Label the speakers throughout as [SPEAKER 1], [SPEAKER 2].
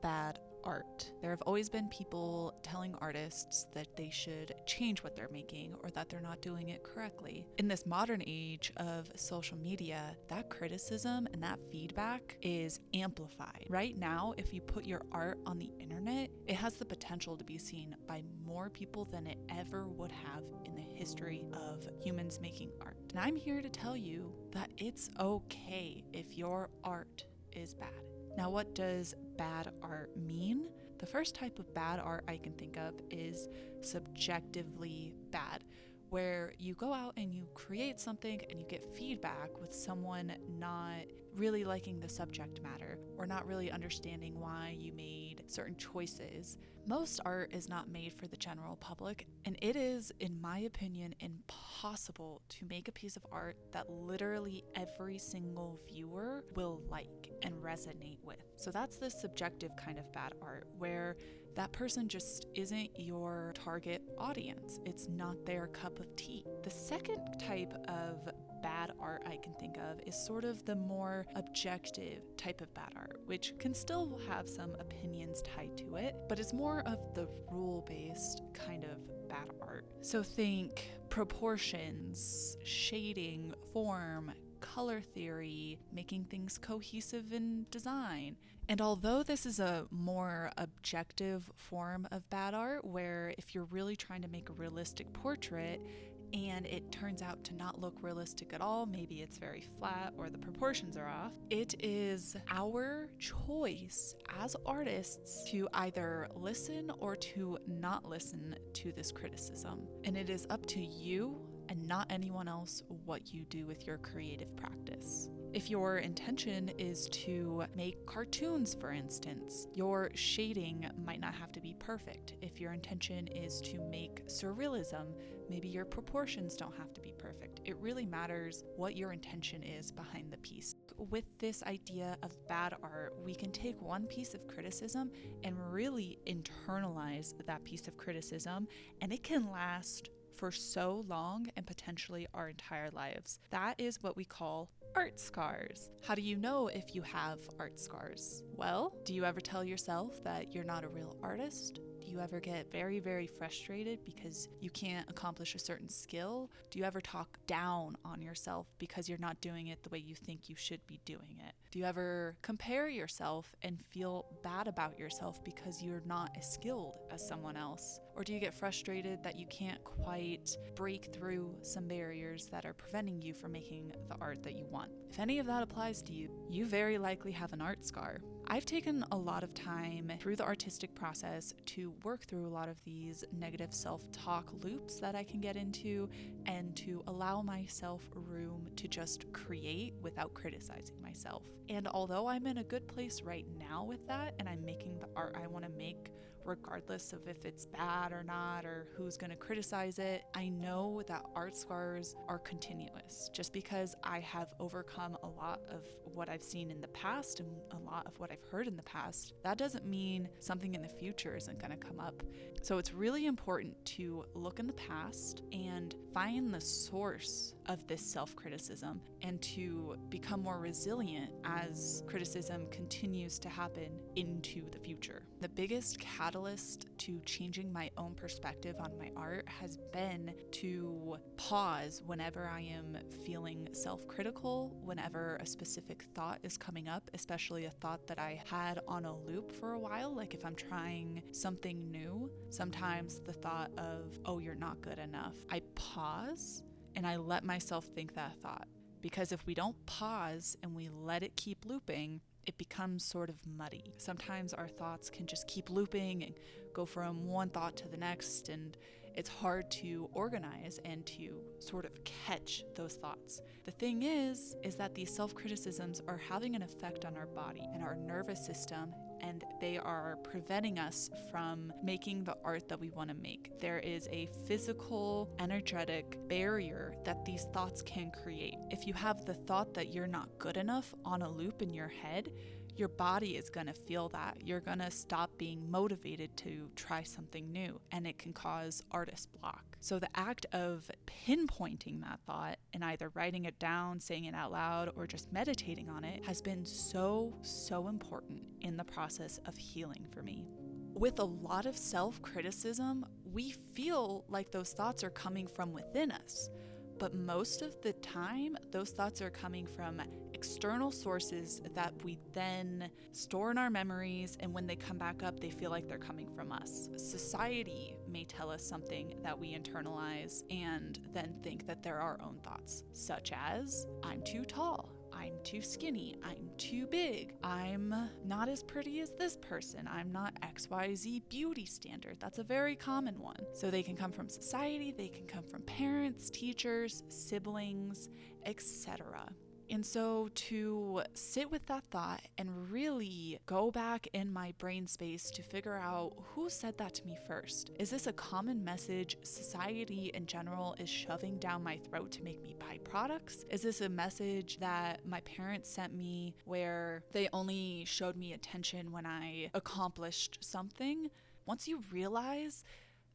[SPEAKER 1] bad art. There have always been people telling artists that they should change what they're making or that they're not doing it correctly. In this modern age of social media, that criticism and that feedback is amplified. Right now, if you put your art on the internet, it has the potential to be seen by more people than it ever would have in the history of humans making art. And I'm here to tell you that it's okay if your art is bad. Now, what does bad art mean? The first type of bad art I can think of is subjectively bad, where you go out and you create something and you get feedback with someone not really liking the subject matter or not really understanding why you made certain choices. Most art is not made for the general public, and it is, in my opinion, impossible to make a piece of art that literally every single viewer will like and resonate with. So that's the subjective kind of bad art, where that person just isn't your target audience. It's not their cup of tea. The second type of bad art I can think of is sort of the more objective type of bad art, which can still have some opinions tied to it, but is more of the rule-based kind of bad art. So think proportions, shading, form, color theory, making things cohesive in design. And although this is a more objective form of bad art, where if you're really trying to make a realistic portrait and it turns out to not look realistic at all, maybe it's very flat or the proportions are off, it is our choice as artists to either listen or to not listen to this criticism. And it is up to you and not anyone else what you do with your creative practice. If your intention is to make cartoons, for instance, your shading might not have to be perfect. If your intention is to make surrealism, maybe your proportions don't have to be perfect. It really matters what your intention is behind the piece. With this idea of bad art, we can take one piece of criticism and really internalize that piece of criticism, and it can last for so long and potentially our entire lives. That is what we call art scars. How do you know if you have art scars? Well, do you ever tell yourself that you're not a real artist? Do you ever get very, very frustrated because you can't accomplish a certain skill? Do you ever talk down on yourself because you're not doing it the way you think you should be doing it? Do you ever compare yourself and feel bad about yourself because you're not as skilled as someone else? Or do you get frustrated that you can't quite break through some barriers that are preventing you from making the art that you want? If any of that applies to you, you very likely have an art scar. I've taken a lot of time through the artistic process to work through a lot of these negative self-talk loops that I can get into and to allow myself room to just create without criticizing myself. And although I'm in a good place right now with that and I'm making the art I want to make regardless of if it's bad or not or who's going to criticize it, I know that art scars are continuous. Just because I have overcome a lot of what I've seen in the past and a lot of what I've heard in the past, that doesn't mean something in the future isn't going to come up. So it's really important to look in the past and find the source of this self-criticism and to become more resilient as criticism continues to happen into the future. The biggest catalyst to changing my own perspective on my art has been to pause whenever I am feeling self-critical, whenever a specific thought is coming up, especially a thought that I had on a loop for a while. Like if I'm trying something new, sometimes the thought of, oh, you're not good enough, I pause and I let myself think that thought. Because if we don't pause and we let it keep looping, it becomes sort of muddy. Sometimes our thoughts can just keep looping and go from one thought to the next, and it's hard to organize and to sort of catch those thoughts. The thing is that these self-criticisms are having an effect on our body and our nervous system, and they are preventing us from making the art that we want to make. There is a physical, energetic barrier that these thoughts can create. If you have the thought that you're not good enough on a loop in your head, your body is going to feel that. You're going to stop being motivated to try something new, and it can cause artist block. So the act of pinpointing that thought and either writing it down, saying it out loud, or just meditating on it has been so important in the process of healing for me. With a lot of self-criticism, we feel like those thoughts are coming from within us. But most of the time, those thoughts are coming from external sources that we then store in our memories, and when they come back up, they feel like they're coming from us. Society may tell us something that we internalize and then think that they're our own thoughts, such as, I'm too tall, I'm too skinny, I'm too big, I'm not as pretty as this person, I'm not XYZ beauty standard. That's a very common one. So they can come from society, they can come from parents, teachers, siblings, etc. And so to sit with that thought and really go back in my brain space to figure out who said that to me first. Is this a common message society in general is shoving down my throat to make me buy products? Is this a message that my parents sent me where they only showed me attention when I accomplished something? Once you realize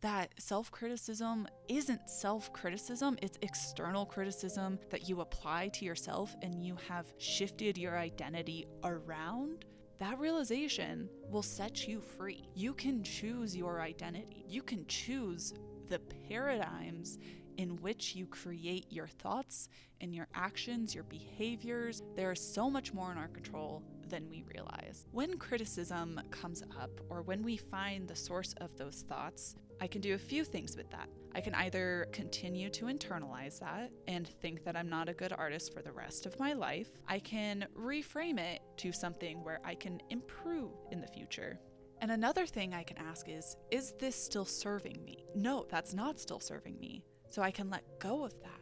[SPEAKER 1] that self-criticism isn't self-criticism, it's external criticism that you apply to yourself and you have shifted your identity around, that realization will set you free. You can choose your identity. You can choose the paradigms in which you create your thoughts and your actions, your behaviors. There is so much more in our control than we realize. When criticism comes up, or when we find the source of those thoughts, I can do a few things with that. I can either continue to internalize that and think that I'm not a good artist for the rest of my life. I can reframe it to something where I can improve in the future. And another thing I can ask is this still serving me? No, that's not still serving me. So I can let go of that.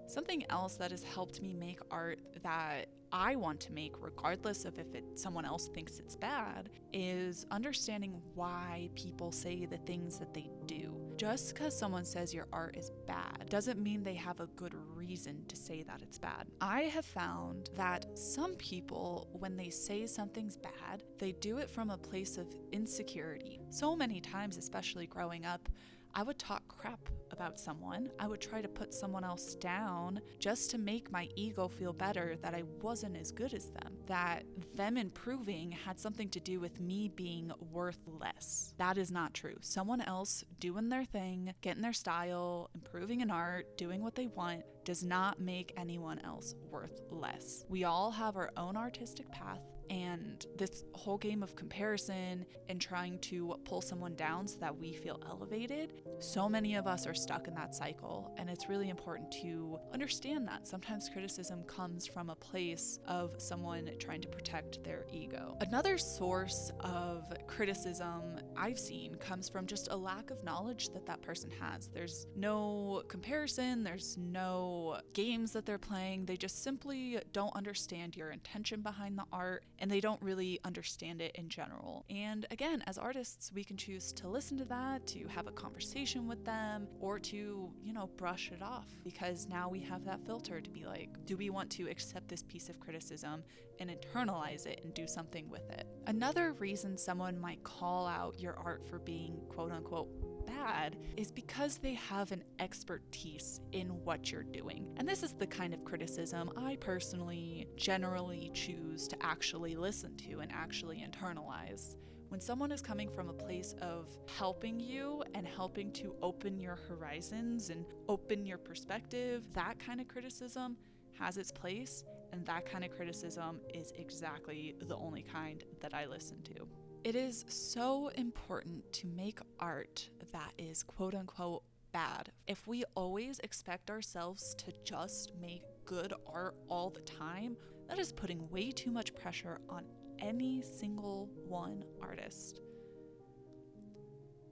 [SPEAKER 1] Something else that has helped me make art that I want to make, regardless of if someone else thinks it's bad, is understanding why people say the things that they do. Just because someone says your art is bad doesn't mean they have a good reason to say that it's bad. I have found that some people, when they say something's bad, they do it from a place of insecurity. So many times, especially growing up, I would talk crap about someone. I would try to put someone else down just to make my ego feel better that I wasn't as good as them, that them improving had something to do with me being worth less. That is not true. Someone else doing their thing, getting their style, improving in art, doing what they want, does not make anyone else worth less. We all have our own artistic path. And this whole game of comparison and trying to pull someone down so that we feel elevated, so many of us are stuck in that cycle. And it's really important to understand that sometimes criticism comes from a place of someone trying to protect their ego. Another source of criticism I've seen comes from just a lack of knowledge that that person has. There's no comparison, there's no games that they're playing. They just simply don't understand your intention behind the art, and they don't really understand it in general. And again, as artists, we can choose to listen to that, to have a conversation with them, or to, brush it off, because now we have that filter to be like, do we want to accept this piece of criticism and internalize it and do something with it? Another reason someone might call out your art for being quote unquote bad is because they have an expertise in what you're doing. And this is the kind of criticism I personally generally choose to actually listen to and actually internalize. When someone is coming from a place of helping you and helping to open your horizons and open your perspective, that kind of criticism has its place, and that kind of criticism is exactly the only kind that I listen to. It is so important to make art that is quote unquote bad. If we always expect ourselves to just make good art all the time, that is putting way too much pressure on any single one artist.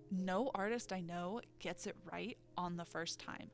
[SPEAKER 1] No artist I know gets it right on the first time.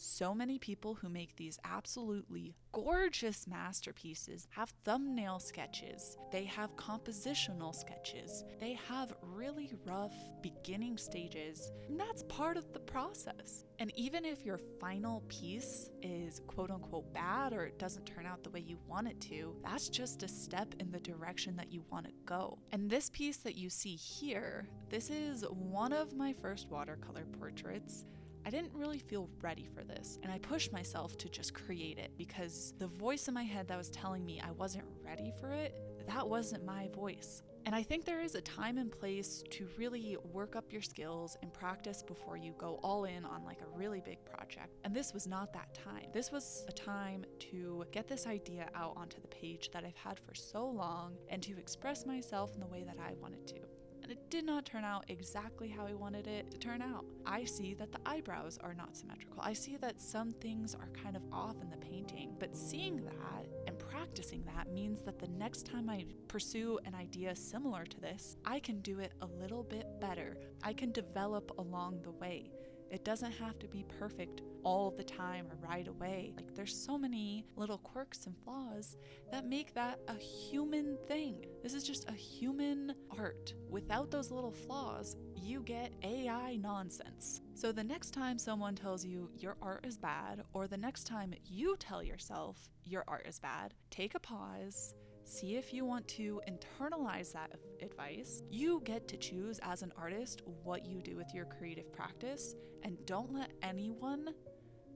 [SPEAKER 1] So many people who make these absolutely gorgeous masterpieces have thumbnail sketches, they have compositional sketches, they have really rough beginning stages, and that's part of the process. And even if your final piece is quote unquote bad or it doesn't turn out the way you want it to, that's just a step in the direction that you want to go. And this piece that you see here, this is one of my first watercolor portraits. I didn't really feel ready for this, and I pushed myself to just create it because the voice in my head that was telling me I wasn't ready for it, that wasn't my voice. And I think there is a time and place to really work up your skills and practice before you go all in on like a really big project. And this was not that time. This was a time to get this idea out onto the page that I've had for so long and to express myself in the way that I wanted to. And it did not turn out exactly how I wanted it to turn out. I see that the eyebrows are not symmetrical. I see that some things are kind of off in the painting, but seeing that and practicing that means that the next time I pursue an idea similar to this, I can do it a little bit better. I can develop along the way. It doesn't have to be perfect all the time or right away. Like, there's so many little quirks and flaws that make that a human thing. This is just a human art. Without those little flaws, you get AI nonsense. So the next time someone tells you your art is bad, or the next time you tell yourself your art is bad, take a pause. See if you want to internalize that advice. You get to choose as an artist what you do with your creative practice, and don't let anyone,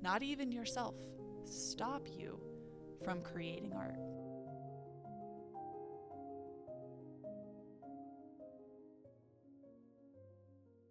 [SPEAKER 1] not even yourself, stop you from creating art.